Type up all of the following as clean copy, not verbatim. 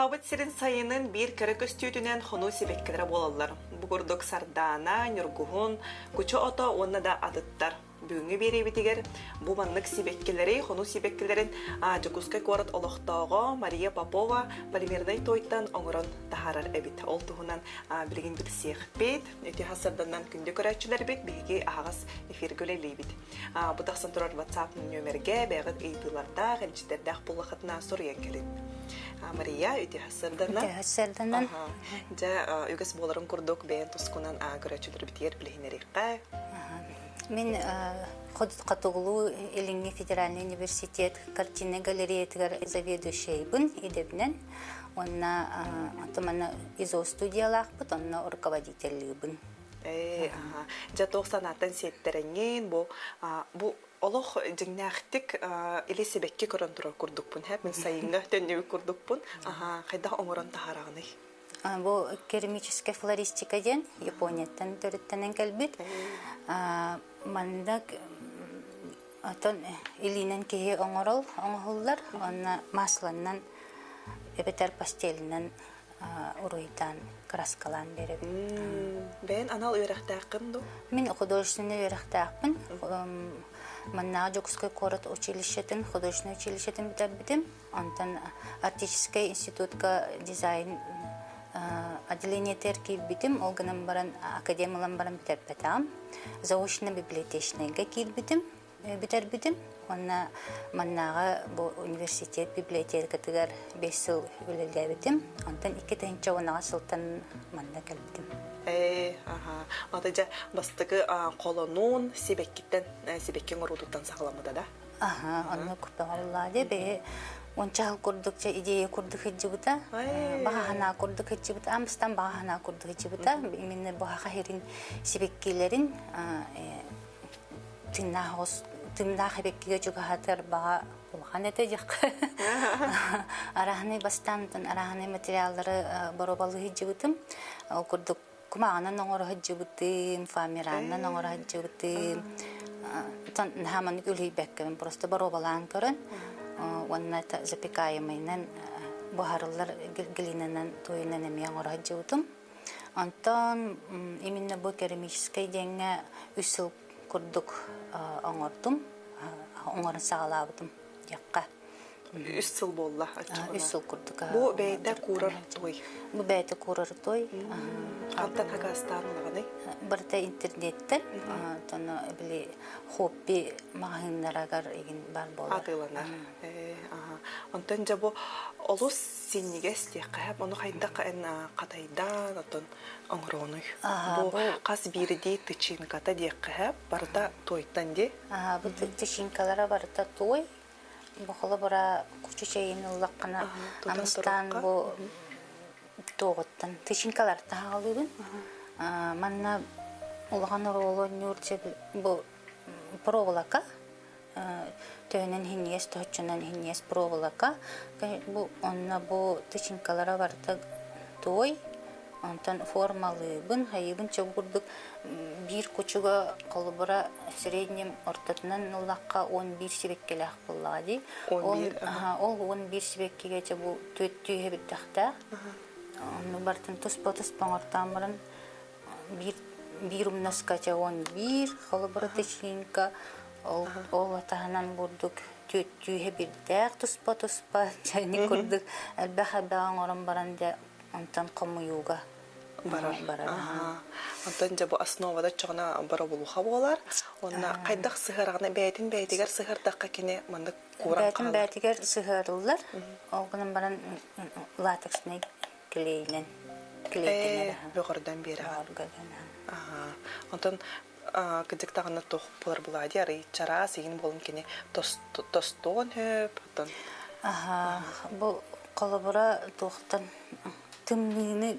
Хабыт сирин сайынын bir кәрі көстүйдінен хону себеккелері болалар. Бұғырдық сардана, нүргуғын, күчі ото онна да адыттар. Бүгінгі беребетігер бұл манлық себеккелері, хону себеккелерін Жокускай корот олықтауға Мария Попова полимердай тойтан оңырын тахарар әбіт. Ол тұғынан білген біт сиық бет, өте хасырданнан күнді көрәтшілер бет, бейге ағас эфир көлелей бет. Бұтақсан тұрар WhatsApp нөмерге бәғыт ейтіларда, ғалчитердәқ бұлақытына сұрыян келін. Мария, өте хасырданнан. Өте хасырданнан. Жа, үгіс боларын күрдік бәйін тұсқынан көрәтшілер бітер білігінерекқа. Мен Ходуткатуглу Элинги федеральный университет картинный галерея заведующий бун идебнен. Онна атамана изо студиялах бут, онна руководитель бун. Жа 90-аттан сеттеренген бу олох жыңнахтик или себекке көрөн турар курдукпун. Мен сайынга төннү курдукпун. Кайда оңорон тахарагыны. Бу керамическая флористика ден Японияттан төрөттенен келбит. Мандак атон илинен кеге оңорол оңоллар, онна масланнан эбетер пастелинен уруйдан краскалан берип. Бен анал үйрәхтәкин ду? Мен художественный үйрәхтәкин. Манна Жокускай корот училищетин, художественный училищетин битем. Антан артистический институтка дизайн отделение терки битим, олганам баран академиялам баран терпетам. Заочно библиотечныйга килбитим, битер битим. Онна маннага бу университет библиотекатыгар 5 жыл үлелге битим. Антан 2 тенче онага сылтан манна келбитим. Атажа бастыгы колонун себеккен орудуттан сагыламыда да? Онна күппе бе ончал курдукча идея курдук хиджибута, багана курдук хиджибута, амстан багана курдук хиджибута. Именно бага херин себеккелерин тымна хебеккеге жуга хатыр бага улган эте жак. Арахны бастантын арахны материалдары боробалы хиджибутум. Ол курдук кумагана ноңор хиджибутум, фамирана ноңор хиджибутум. Тон хаман үлейбеккен просто боробалан көрөн. Онна запекаемыйнан бухарлар глинанан тойнан эмиян орajjutум. Антон именно бу керамический денге 3 жыл курдук оңордум. Оңорун сагалабытым якка. 3 жыл болла ачыгына. 3 жыл курдук. Бу бейте курар той. Бу бейте курар той. Кантан хагастанлыгыны? Барта интернеттен, тоно били хобби магазиндарагар еген бар болар. Атылана. Антон жабу олус синниге стекап, ону хайдак катайдан отон оңрону. Бу кас бирди тычинката декап, барда тойтан де. Бу тычинкалара барда той. Бу хола бара кучучайын уллаккана амстан бу тоғыттан тышинкалар тағалығын. Манна улған ролы нүртсе бұл проволока. Төнен хинес, төхчінен хинес проволока. Онна бұл тышинкалара барда той. Онтан формалы бін, хайыбын чөбірдік бір күчіға қолыбыра среднем ортатынан ұлаққа 11 себеккелі ақпылады. Ол 11 себеккеге бұл төттүйе біттіқта. Onu bartın tuspon ortamların bir umnaskaca 11, xolubara teşinka ol atahanan burduk tüye bir dağ tuspa çayını kurduk. Elbette bağın oran baranda ondan komuyuga barar. Ondan da bu asnovada çoğuna bara buluğa bolar. Ona kaydak sığırağına beytiger sığırdakka kine mandık kuran kalır. Beytiger sığırırlar. Oğunun baran lateksine Клейнен. Бөгөрдөн бери. Онтон кыдыктагына тох булар булади, ары чара сеген болун кене тостон хөп, онтон. Бу колобура тохтан тымныны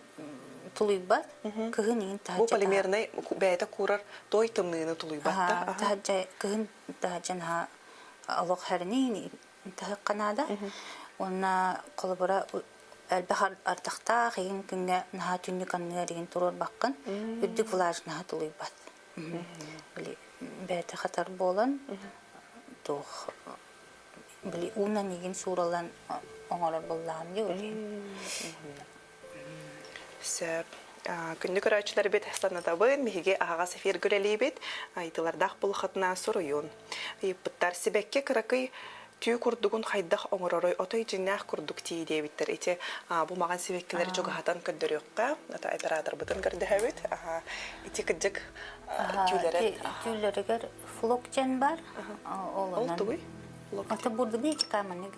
тулуйбат, кыгынын тажа. Бу полимерный бәйте курар той тымныны тулуйбат. Тажа кыгын тажан ха алок хәрнини тахканада. Онна колобура Әлбәхар артықта қиын күнге наға түнні қанныға деген тұрор баққын, үрдік влаж наға тұлый бат. Бәті қатар болан, ұнан еген сұралан оңорор буллаам ди үлин. Сөп. Күнді көрәчілер бет станатабын, меге ағаға сефир көрелей бет, айтылардақ бұл қытына сұруйын. Бұттар себекке кіракай түй күрдігін қайдақ оңыророй отой жинақ күрдік тей дейбіттер. Ете бұл маған себеккелері жоғы хатан көндір өққа, оператор бұтын көрді әбет. Ете күдік тюйлері. Тюйлерігер флокчен бар. Ол тұғый? Ата бурдугы эти каманы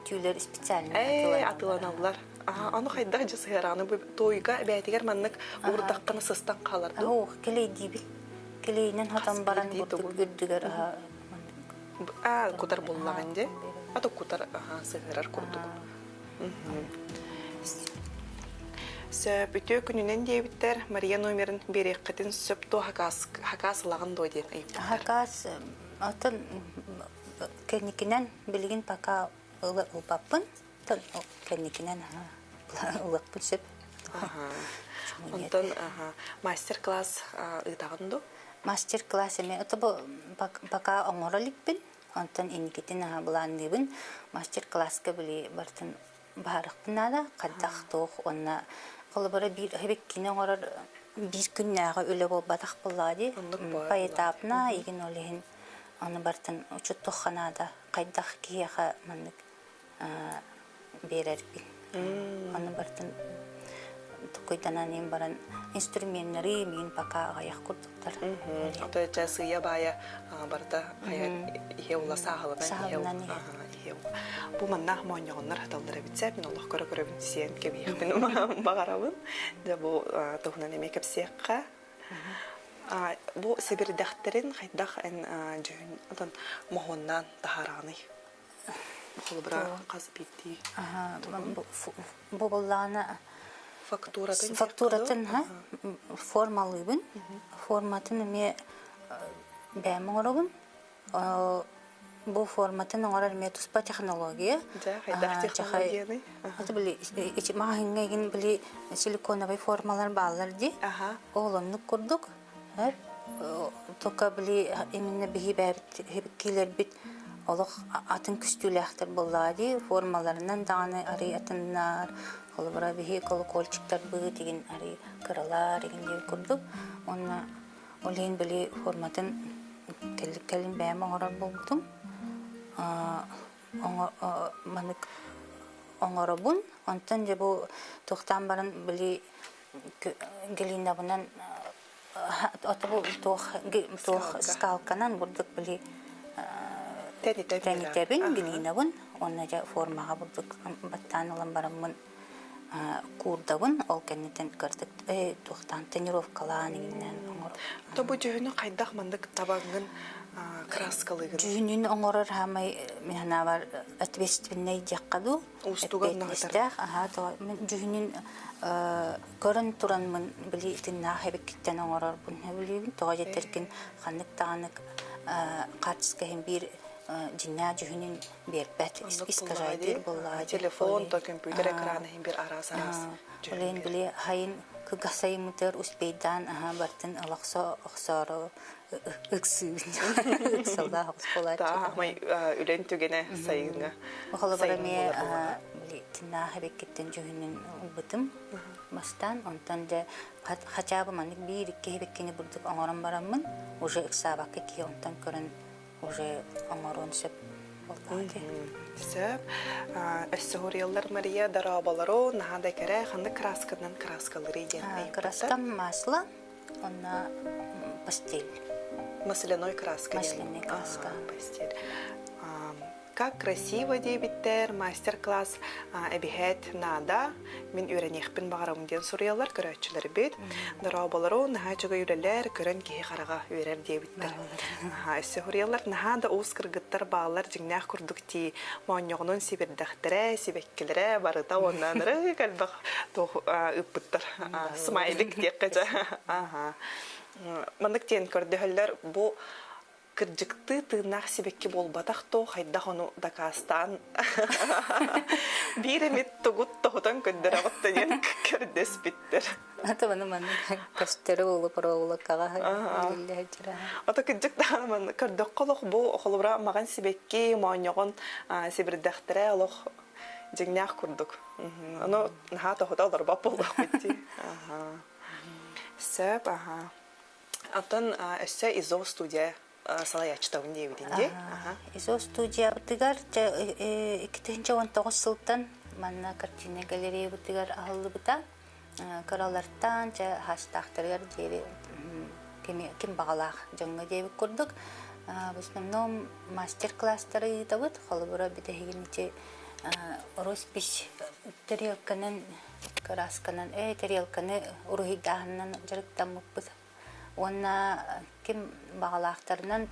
тюйлер специально атыланалар. Аны қайдақ жасығараны тойға бәйтігер маннық ұрдаққаны сыстан қаларды. Келей дейбі. Келейінен хатан баран бурдук үрдігер. Кутар боллаған де? Ата кутар сығырар күрдігі. Сөп үтө күнінен дейбіттер Мария номерін берек қытын сөпті хакасылағын дой дейін. Хакас атын кенникинен билигин пока ылбаппын. Кенникинен ылыкпын сөп. Онтон мастер-класс ыдағынды? Мастер-класс эме это пока оңороликпин. Онтон инникитин буландыбын. Мастер-класска били бартын барыкпын ада каддах тоох онна колбара бир хебеккине оңорор бир күннәгә өле болбадак булады. По этапна иген олehen аны бартын учуттоханада кайдах кияха маннык берербин. Аны бартын тукуйдананын баран инструменттери мен пока аяк курдуктар. Ото часыя бая барда ие ула сахалынан ие. Бу манна моньоннар хаталдыра битсеп, мен Аллах көрө-көрөбүн сиен кебиякпин багарабын. Да бу тухнан эме кепсекка. Бу себирдахтерин хайдах эн жөн атан mohonnan таharаны. Холбра казбити. Бу боллана фактуратын формалыбын. Форматын эме бәморобын. Бу форматын оңорар ме туспа технология. Технологияны. Аты били махингеген били силиконовый формалар баллар ди. Олонну курдук. Тока били именно бихибкилер бит олох атын күстүләхтер буллады. Формаларынан даны ари атыннар, холбара бихи колокольчиктар бу деген ари кыралар деген курдук. Онна олен били форматын келин бәм оңорор булдум. Манык оңоробун. Онтан же бу токтан барын били гелиндабынан отбу тох скалканан бурдук били тенитебин гелиндабын. Онна же формага бурдук баттанылан барамын курдабын. Ол кеннетен кырдык токтан тренировкалан игинен оңороп. Тобу жөнү кайдак мандык табагын краскалыгын. Жүйнүн оңорор хамай механа бар ответственный жаккаду. Устуган нагатар. Мен жүйнүн көрөн туранмын били тинна хебеккиттен оңорор бун билибин. Тога жетеркин ханнык таанык картиска хем бир жинна жүйнүн бербет искажайдыр болла. Телефон, то компьютер экраны хем бир арас-арас. Олен били хайын кыгасаймытыр успейдан бартын алакса оксоро ыксыбын. Ыксалда хакс болар. Та май үлен түгене сайынга. Охолобара ме били тинна хебеккеттен жүйнүн убытым. Бастан онтан же хачабы манык бир икки хебеккени бурдук оңорон бараммын. Уже ыксабакка ки онтан көрөн уже оңорон сөп болду. Сөп эссогориялар Мария дарабаларо нахада кере ханды краскадан краскалары ден. Краскам масло, она пастель. Масляной краска. Масляная краска. Пастель. Как красиво дебиттер, мастер-класс эбихет нада. Мен үйренехпин бағарам ден сориялар көрәтчілер бет. Дарабаларо наха чуга үйрелер көрен кеhe қараға үйрер дебиттер. Эссогориялар наха да оскаргыттар бағалар жіңнәқ күрдікти маоньоғнын сибердәқтірі, сибеккелері барыта оннаныры кәлбақ үппіттір. Смайлик дек қажа. Мандық тен көрдіғілер бұл кыржыкты тыынақ себекке болбатақ то хайдақ оны дакастан бір емет тұғыт тұғытан көндір ағыттан көрдес біттір. Ата баны маны көстері олы пұрауылы қаға Ата кыржыктан маны көрдік қолық бұл қолыбыра маған себекке маоньоғын себірдәқтірі олық Жигнях курдук. Оно нахата хотал дарба болду битти. Ага. Сөп, ага. Антон эссе изо студия салаячтауын дейбидинде. Ага. Изо студия бутыгар 2019 сылтан манна картина галерея бутыгар ахыллы бута. Каралартан хаштахтаргар жери ким багалах жаңга дейбик курдук. В основном мастер-класстары табыт, холбура битехигинче роспись тарелканын красканын тарелканы урухидаханнан жарыктаммыппыт. Онна ким багалахтарынан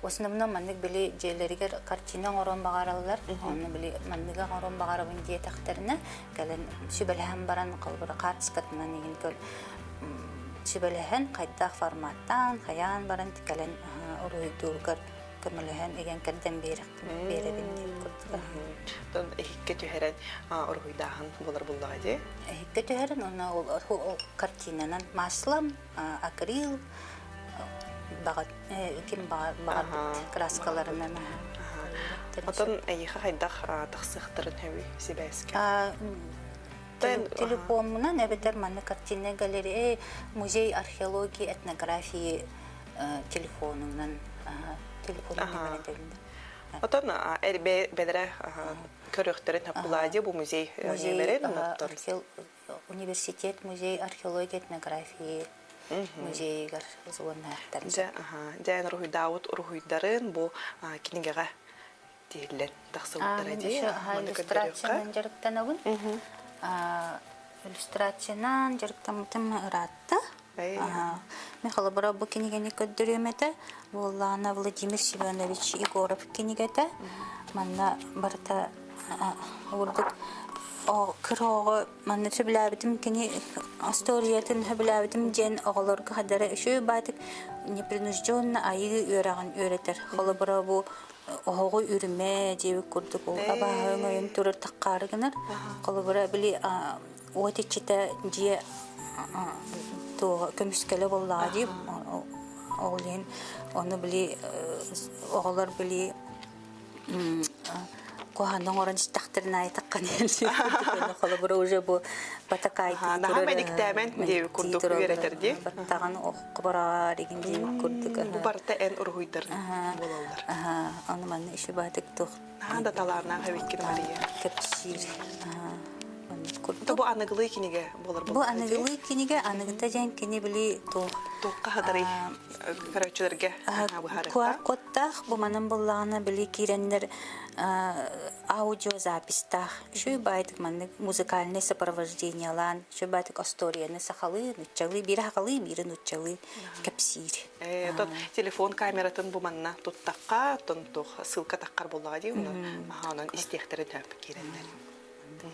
в основном маннык били жерлеригер картина орон багаралар, онна били манныга орон багарабын дие тактарына кален сүбелхан баран холбура картскатынан еген көл сүбелхан кайдах форматтан хаян баран кален урухидулгар көмөлөһөн еген каддан беребин курдуга. Тон эхикке түһәрен ургуйдаһын булар буллага ди. Эхикке түһәрен оны картинанан маслам, акрил, багат ким багат краскаларынан. Отон эйха хайдах тахсыхтырын хэви сибэске. Телефонунан эбетер манны картина галерея, музей археологии, этнографии телефонунан Отон бедре көрөктөрүн хапулади бу музей неберен университет, музей археологии, этнографии музейгар зуоннаттар. Жан рухуйдаут рухуйдарын бу кинигеге дийлен тахсылыктар ди. Иллюстрациянан жарыктанабын. Иллюстрациянан жарыктамытым ыратта. Мен холобора бу кинигени көддөрөмөтө. Воллана Владимир Семенович Егоров кинигете. Манна барта урдук кырого манна сөбүләбитим кини историятын сөбүләбитим жен оголорга хадары үшө байтык непринужденно айы өраган өретер. Холобора бу ого үрмө жебик курдук. Абааңын турар таккарыгынар. Холобора били отичите же көмүскеле боллаа дип олен оны били оголор били коһанын оранж тактырына айтаккан элси холобура уже бу батакай наха медиктемен дип курдук беретер ди таган окубара деген дип курдук бу барта эн ургуйдар болалар аны мен иши батык тох да таларна хавиккин мария кепсир бу аныгылы киниге болор бу аныгылы киниге аныгыта жан кини били тоққа хадары карачыларга бу характа коттах бу манан боллагана били кирендер аудиозапистах шу байтык манны музыкальный сопровождениялан шу байтык историяны сахалы нучалы бири хакалы бири нучалы кепсир тот телефон камератын бу манна туттакка тонтох ссылка таккар боллага ди анан истехтерин тап кирендер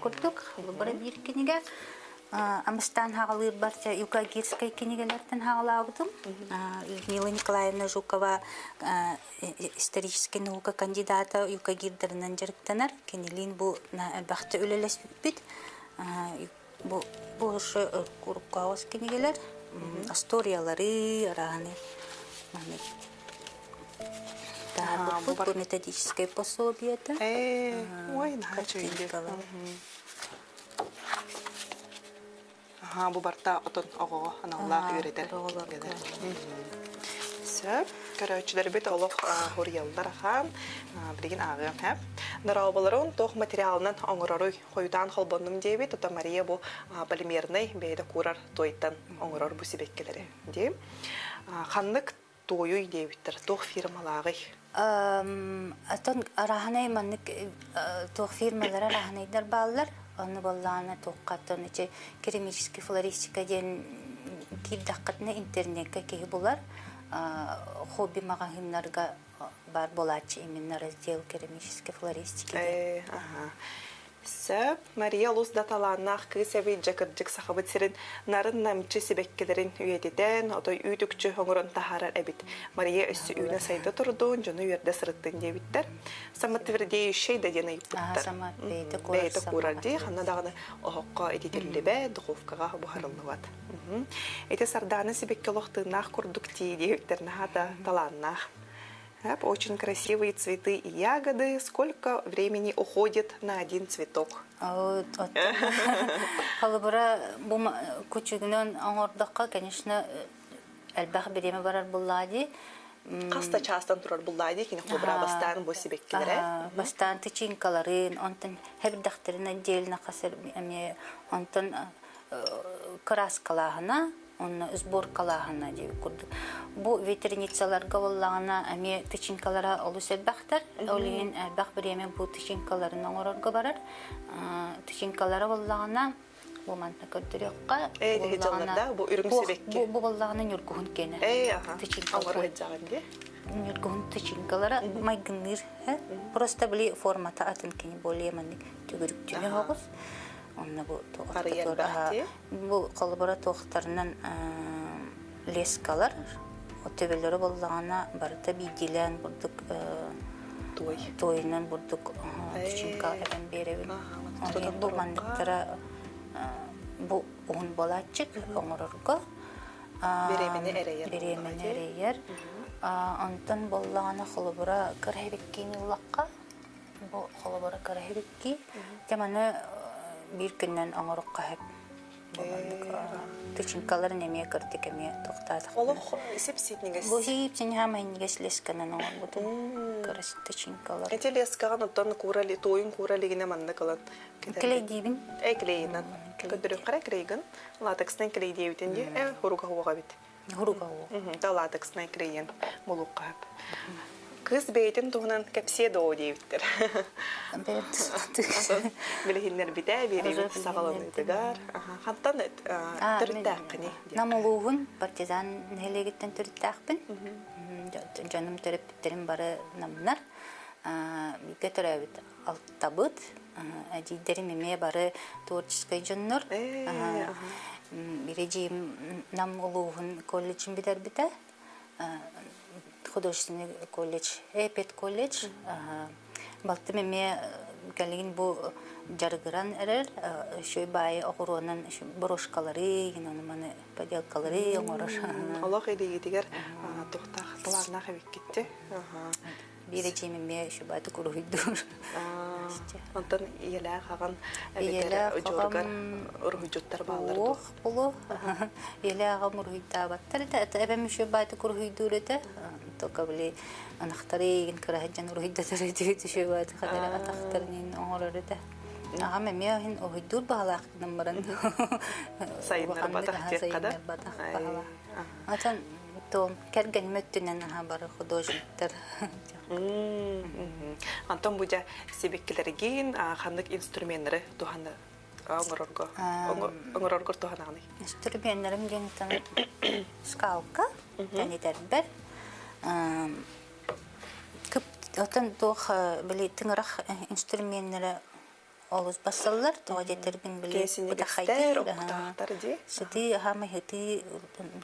курдук бары бир киниге Амстан хагалыр барча Юкагирская кинигелерден хагалабытым. Людмила Николаевна Жукова исторический наука кандидата Юкагирдеринен жарыктанар. Кенелин бу бакты өлелеспит. Бу ошо куруккаос кинигелер. Историялары араны. Бу методическое пособие. Ой, начали. Бу барта отон ого аналлах үйретер. Сөп, көрөчүлөр бит олоф хорьялдар хан, билген агым хап. Нарабаларын тох материалынан оңоророй койудан холбондум дебит, ота Мария бу полимерный бейде курар тойтан оңорор бу себеккелери. Ди. Ханнык тойуй дебиттер, тох фирмалагы. Атон араханай маннык тох фирмалары араханайдар баллар. Onu bollana toqqattan içe keramический флористика ден кирдаккатна интернетке ки булар хобби магазиннарга бар болачы именно раздел керамической флористики. Сөп, Мария Лус даталаннах кысеби жакыржык сахабытсырын нарын намчы себеккелерин үйетиден, отой үйдүкчү оңорон тахарар эбит. Мария өссү үйне сайда турдун, жону үйерде сырыттын дебиттер. Самат твердеющий да дена юпуттар. Самат бейте курарди, ханна даганы охокка эдитерлебе, духовкага бухарыллыбат. Эти сарданы себекке лохтынах курдук ти дебиттер нахата таланнах. Очень красивые цветы и ягоды. Сколько времени уходит на один цветок? Халыбыра бу күчүгүнөн аңордакка, конечно, элбах береме барар буллади. Каста частан турар буллайды, кини хобра бастан бу себеккилере. Бастан тычинкаларын, онтон хебдахтарын отдельно касыр эме, онтон краскалахына, онна сборкалахына деп курдук. Бу ветерницаларга боллагына эме тычинкалара олус элбахтар, олин элбах береме бу тычинкаларын оңорорго барар. Тычинкалара боллагына бу мантна көттөрөкка Боллагына бу үрүм себекке. Бу боллагына нүргүн кене. Аңор хеджагынде. Нүргүн тычинкалара майгыныр, просто били формата атын кене более мандык түгүрүктүнө хогус. Онна бу тоқтар. Бу колбора тоқтарынан лескалар, отебелері боллагына барыта бидилен бурдук тойынан бурдук тычинка эбен беребин. Бу мандыктара бу он балачык оңорорго Беремене эрейер. Антон боллагына колбора карабеккини улакка. Бу колбора карабекки. Теманы bir gündən oңорукка hep. Тычинкаларын эме кырдык эме токтадык. Олох сепсетнигес. Бу хипсин хамайнигес лесканан оңорбуту. Кырыс тычинкалар. Эти лескаган оттон курали, тойын куралигине манна калат. Клейдибин. Клейнан. Көдөрөк кара клейган. Латекстен клей дейбитинде, хуруга хуга бит. Хуруга хуга. Да латекстен клейен болукка hep. Кыз бейтин тугунан кепсе доо дейбиттер. Билихиннер бите, беребит сагаланыдыгар. Хаттан түрттәккини. Намулугун партизан нелегиттен түрттәкпин. Жаным терапевттерим бары намнар. Биге терапевт алтабыт. Әдидерим эме бары творческий жоннор. Бирежим намулугун колледжин битер бите. Художественный колледж, Эпет колледж. Балтым эме келген бу жаргыран эрер, шөй бай окуронан брошкалары, маны поделкалары оңорор. Аллах эдегитигер тохтах планна хабик кетти. Бирежим эме шөй байды курuydur. Антон иеле хаган эбетер жоргар ургуттар баалар. Болу. Иеле хаган ургуйта баттар да эбем шөй байды курuydur эте. Только били анахтары инкараджан ургуйта төрөйдү шөй байды хадара атактарнын оңорор эте. Ага мен хин ойдур баалак намбарын. Сайындар батак теккада. Atan то керген möttүнен бар художниктер. Антон буja себеккилерген хандык инструменттери туханы оңорорго тухананы. Инструменттерим жеңтен скалка, тани тербер. Көп отан тох били тыңырак инструменттери олус басаллар, тоо жетербин били будахайтер октактар ди. Сити хама хити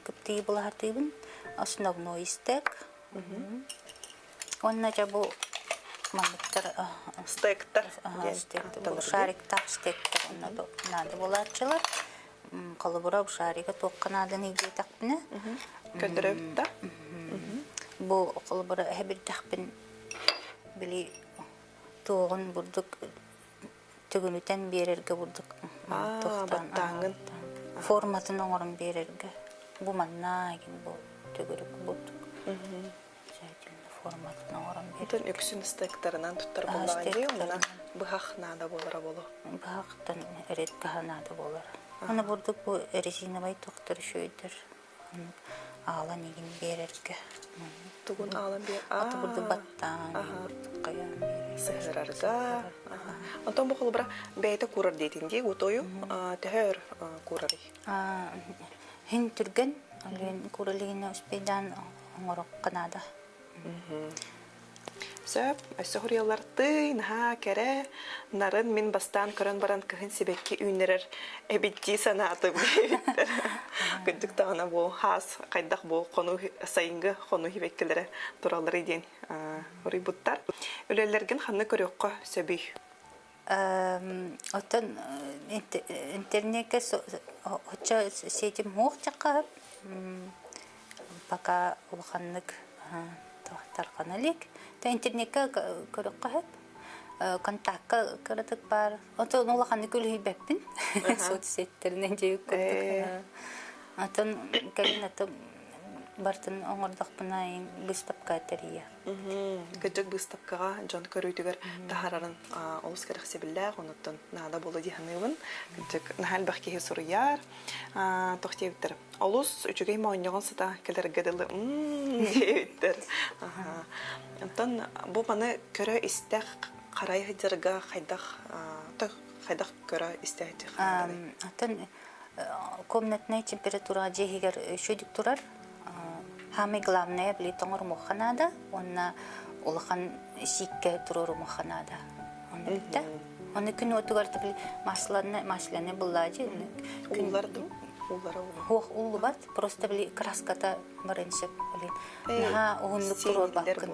көптей булартыбын. Основной стек. Он начабу мамиктер стектер. Стектер. Шариктар стектер. Надо буларчылар. Колобура шарика токканадан иге такпыны. Көндөрөптө. Бу колобура хебир такпын били тоогун бурдук түгүнүтен берерге бурдук. Баттаңын. Форматын оңорун берерге. Бу манна ген бу түгүрүк бурдук. Форматын оңорун берерге. Тон өксүн стектеринен туттар булган ди, уна быхак нада болора болу. Быхактан эрет каханада болор. Аны бурдук бу резиновый токтор шөйдүр. Ала неген берерге. Тугун алан бер. Аты бурдук баттан, каян берерге. Сыгырарга. Антон бу холбра бейте курар дейтинди, утою төхөр курары. Хин түрген, ален куралыгына успейдан оңорок канада. Сөп, өсөхүриялар тый, наха, кәрі, нарын мен бастан көрін баран көхін себекке үйнерер әбетті санаты бейбеттер. Күндік тағына бұл хас, қайдақ бұл сайынғы қону хебеккелері туралары ден ұрый бұттар. Өлелерген қанны көрекқа сөбей? Оттан интернетке хотча сетим хоқ чаққап, пока ұлғанлық талқаналик. Та интернетке көріп қағып. Контактқа кірдік бар. Отын олақанды көлі бәппін. Соцсеттерінен жеуіп көрдік. Отын кәлін аты бартын оңырдақпына ең бұстапқа әтәрия. Күджік бұстапқаға жон көрүйтігер тахарарын олыс кәріқ себілләғ, оныттын нада болу дейханығын. Күджік нахал бәқкеге сұрыяр. Тоқтебіттір. Олыс үчігей мауынеғын сыта кәлер гәділі дейбіттір. Онтан бұл маны көрі істәқ қарай ғыдырға қайдақ көрі істәқ дейханығын. Отын комнатная температура жегігер шөдік тұрар. Хамы главное бли тоңор моханада, онна улахан сикке турор моханада. Онда битте. Онда күн отугарты бли масланы буллажы. Улларды? Уллары Хох уллу бат, просто бли краската барынсып бли. Наха угунлук турор баккын.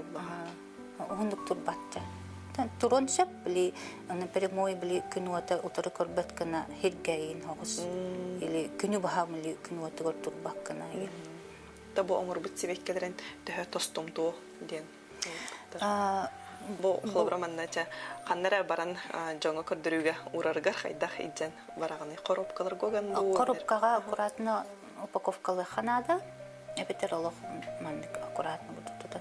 Угунлук турбатча. Турон сөп бли, оны прямой бли күн ота утыры көрбәткіна хедгейін хоғыз. Или күні бағам бли күн отугар турбаккына. Табу оңыр бұт себеккелерін түхі тостым туы ден. Бұл қолбыраманна қаннара баран жоңа көрдіруге ұрарғар қайдақ иджен барағаны коробкалар көген бұл? Коробкаға аккуратно упаковкалы қанада, әбетер олық мандық аккуратно бұдықтыды.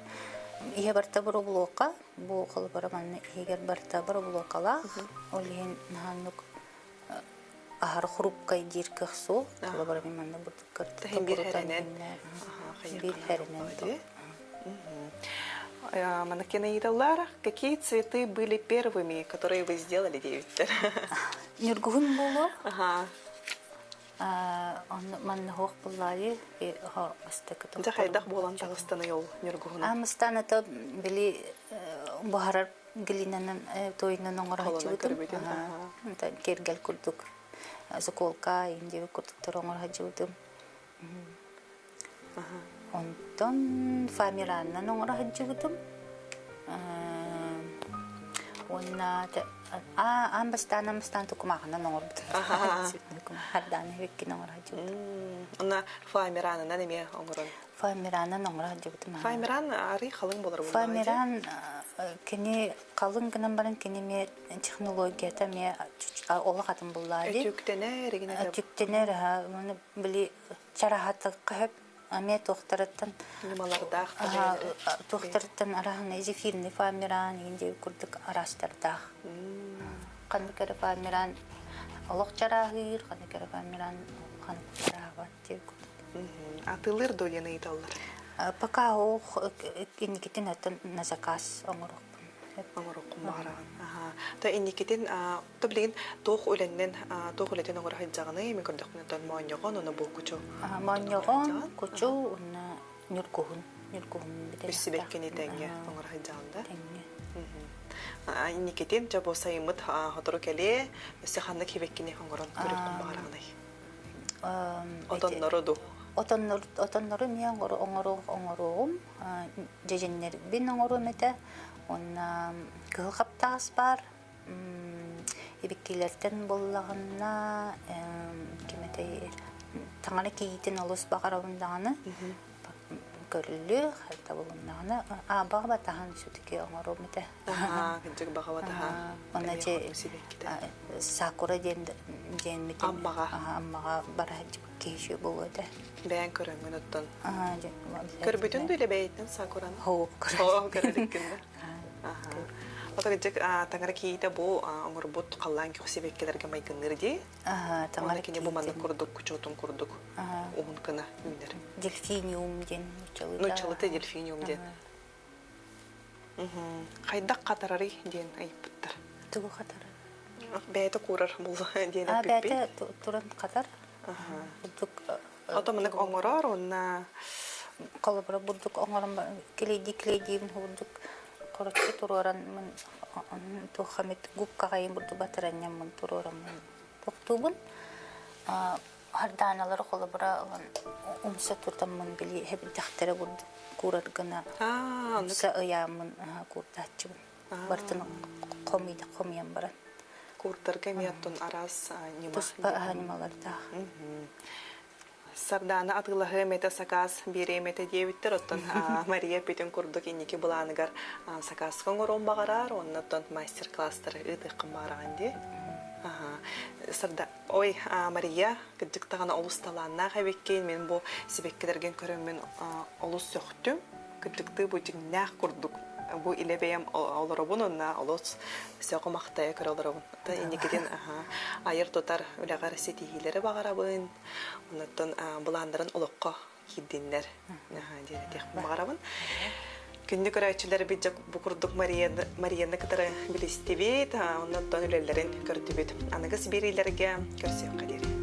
Ие барта бір блока, бұл қолбыраманна егер барта бір блокала, олейін нағанлық ахар хрупкай дирках со, қолбыраманна бұдық көрді. Тәхін бір хәрінен. Манекены идоллар, какие цветы были первыми, которые вы сделали, девиттер? Нюргун было. Ага. Он манна хох буллари, хор астаката. Захайдах болан чагыстаны йол нюргун. Амстана то били бахар глинанан тойнан оңорачыбытым. Та кергел курдук. Заколка инде курдуктар оңорачыбытым. Онтон фамираннан оңорачыбытым. Онна амбастан тукумагынан оңорбутум. Хаддан веккин оңорачыбытым. Онна фамираннан эме оңорон? Фамираннан оңорачыбытым. Фамиран ари халың болар болар? Фамиран кені қалың гынан барын кені ме технологията ме олағатын бұллады. Түктенер, егіне деп? Түктенер, мұны білі чарахаты қып, ме тоқтарыттан. Лималардақ? Тоқтарыттан арағын зефирный фамиран, егінде күрдік арастардақ. Қанды кәрі фамиран олық чарағыр, қанды кәрі фамиран қанды чарағат деп күрдік. Атылыр дойыны идалар? Пока ох инникитин атын на заказ оңорокпун. Оңорокпун бағараған. Та инникитин, та білген тоқ өләннен, тоқ өләтен оңор хайджағаны, еме көрдіқпін өтін мауыньоған, оны бұл күчу? Мауыньоған, күчу, оны нүргуғын бітер. Үссі бәккені тәңге оңор хайджағында? Инникитин, жа болса еміт хотыру кәле, өсі қанды кебеккені оңорын көріқтін бағарағынай? Отоннары ду? Отоннары мен оңоруғым, жеженлер бен оңоруғым әті, оны күл қаптағыз бар, ебеккелерден болағына, таңары кейтін олыс бағарауындағаны, көрілі, қарта болуындағына, баға батаған сүтіке оңоруғым әті. Күнжік баға батаған. Оны сакура ден метін. Аммаға бара кейші болуыды. Бәйін көріңін өттін. Көрбүтін дөйлі бәйттін сакураны? Хоуып көрілік күнді. Ота күнжік таңары кейді бұл оңыр бұт қалан көксебеккелерге майгынырде. Оны кене бұл маны күрдік, күчотын күрдік. Оғын күні үндер. Дельфиниум ден. Нучалыты дельфиниум ден. Қайдақ қатарары ден айып бұттыр? Түгі қатары. Бәйті көрір бұл ден әппіп бей? Бәйті тұрын қатар. Ото мынык оңорор, онна... Қалыбыра бұрдық оңорым келейдеймін бұрдық қоротты тұроран тұқамет губкағайын бұрды батыраннан мұн тұроран тоқтубын. Харданалары қалыбыра ұмса тұрдан мұн білі әбілдіқтері бұрды көрарғына ұмса ұямын көрдатчыбын. Бартын қомиян баран. Көрдіргі мияттың арас нема? Тұспа анималарда. Сардана атылаһы мете сакас бире мете диевиттер оттон Мария Петен курдук инники буланыгар сакас коңорон багарар оннотон мастер-класстар ыдыккын бараган ди. Сарда ой Мария кыдыктагана олусталанна хабеккен мен бу сибеккелерген көрөмүн олус сөктүм кыдыкты бу жигнах курдук бу илебем олоробун онна олос сөкмактая көрөлөрүн та инникиден айыр тотар үлагар сетихилери багарабын оннотон буландырын олокко киддиннер директих багарабын күндү көрөчүлөр бит бу курдук Марияны кытары билистибит оннотон үлелерин көрдүбүт аныгыс бирилерге көрсөк кадери